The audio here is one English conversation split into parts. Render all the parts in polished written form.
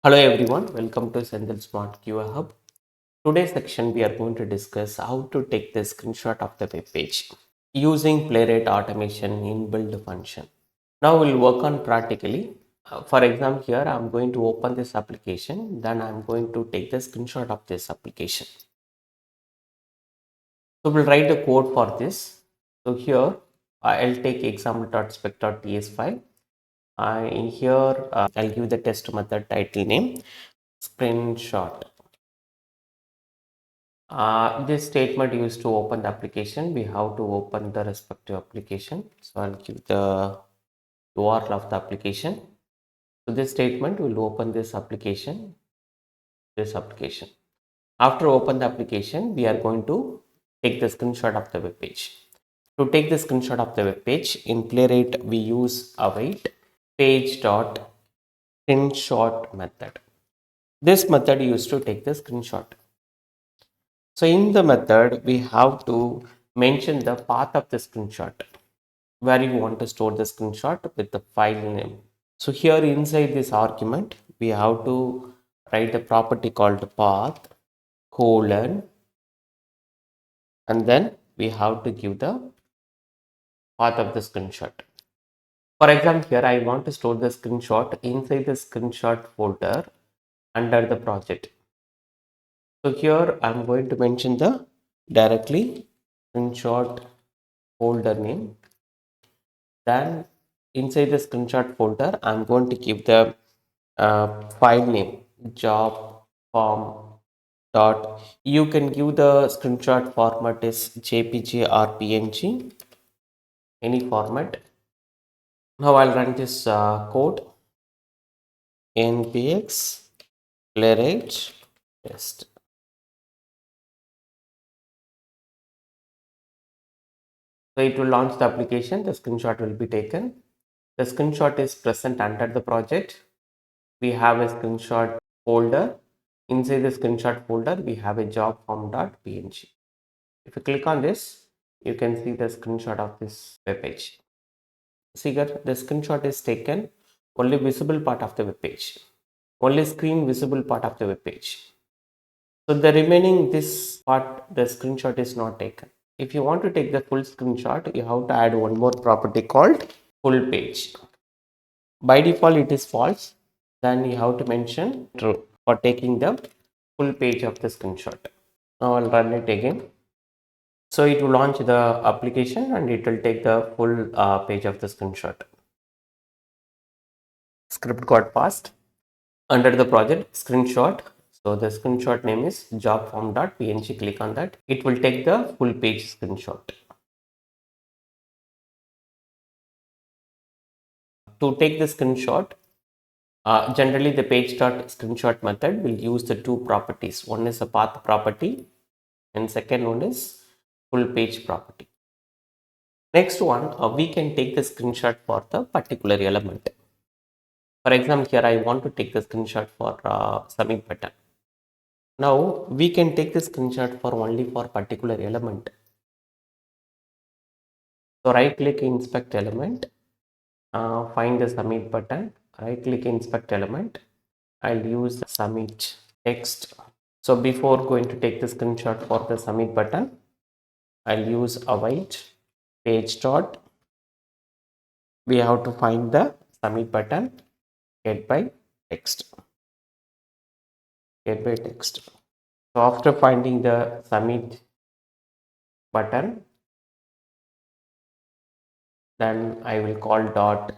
Hello everyone, welcome to Sendel Smart QA Hub. Today's section we are going to discuss how to take the screenshot of the web page using Playwright automation inbuilt function. Now we'll work on practically. For example, here I'm going to open this application, then I'm going to take the screenshot of this application. So we'll write the code for this. So here I'll take example.spec.ts file. In here I'll give the test method title name screenshot. This statement used to open the application. We have to open the respective application. So I'll give the URL of the application. So this statement will open this application. After open the application, we are going to take the screenshot of the web page. To take the screenshot of the web page in Playwright, we use await page dot screenshot method. This method used to take the screenshot. So in the method, we have to mention the path of the screenshot, where you want to store the screenshot with the file name. So here inside this argument, we have to write the property called path colon, and then we have to give the path of the screenshot. For example, here I want to store the screenshot inside the screenshot folder under the project. So here I'm going to mention the directly screenshot folder name. Then inside the screenshot folder, I'm going to give the file name job form dot. You can give the screenshot format is JPG or PNG, any format. Now I'll run this code npx playwright test. So it will launch the application. The screenshot will be taken. The screenshot is present under the project. We have a screenshot folder. Inside the screenshot folder, we have a job form.png. If you click on this, you can see the screenshot of this web page. See here, the screenshot is taken only visible part of the web page, only screen visible part of the web page. So the remaining this part, the screenshot is not taken. If you want to take the full screenshot, you have to add one more property called full page. By default, it is false. Then you have to mention true for taking the full page of the screenshot. Now I'll run it again. So it will launch the application and it will take the full page of the screenshot. Script got passed under the project screenshot. So the screenshot name is jobform.png. Click on that. It will take the full page screenshot. To take the screenshot, generally the page.screenshot method will use the two properties. One is a path property and second one is full page property. Next one, we can take the screenshot for the particular element. For example, here I want to take the screenshot for submit button. Now we can take the screenshot for only for particular element. So right click inspect element, find the submit button, right click inspect element. I'll use submit text. So before going to take the screenshot for the submit button, I'll use await page dot. We have to find the submit button, get by text. So after finding the submit button, then I will call dot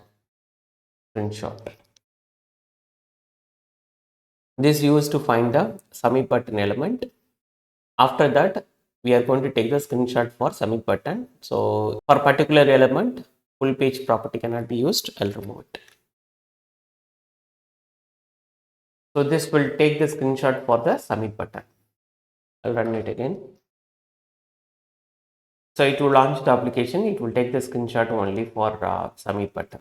screenshot. This used to find the submit button element. After that, we are going to take the screenshot for submit button. So for particular element, full page property cannot be used. I'll remove it. So this will take the screenshot for the submit button. I'll run it again. So it will launch the application. It will take the screenshot only for submit button.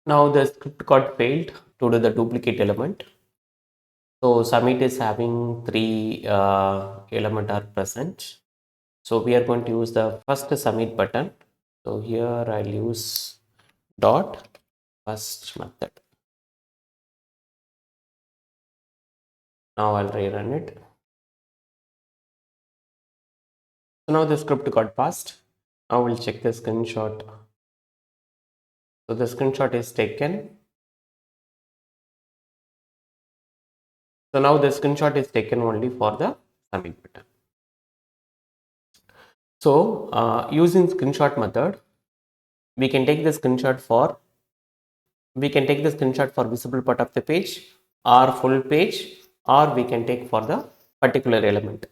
Now the script got failed to do the duplicate element. So submit is having three element are present. So we are going to use the first submit button. So here I'll use dot first method. Now I'll rerun it. So now the script got passed. Now we'll check the screenshot. So the screenshot is taken. So now the screenshot is taken only for the submit button. So using screenshot method, we can take the screenshot for visible part of the page or full page, or we can take for the particular element.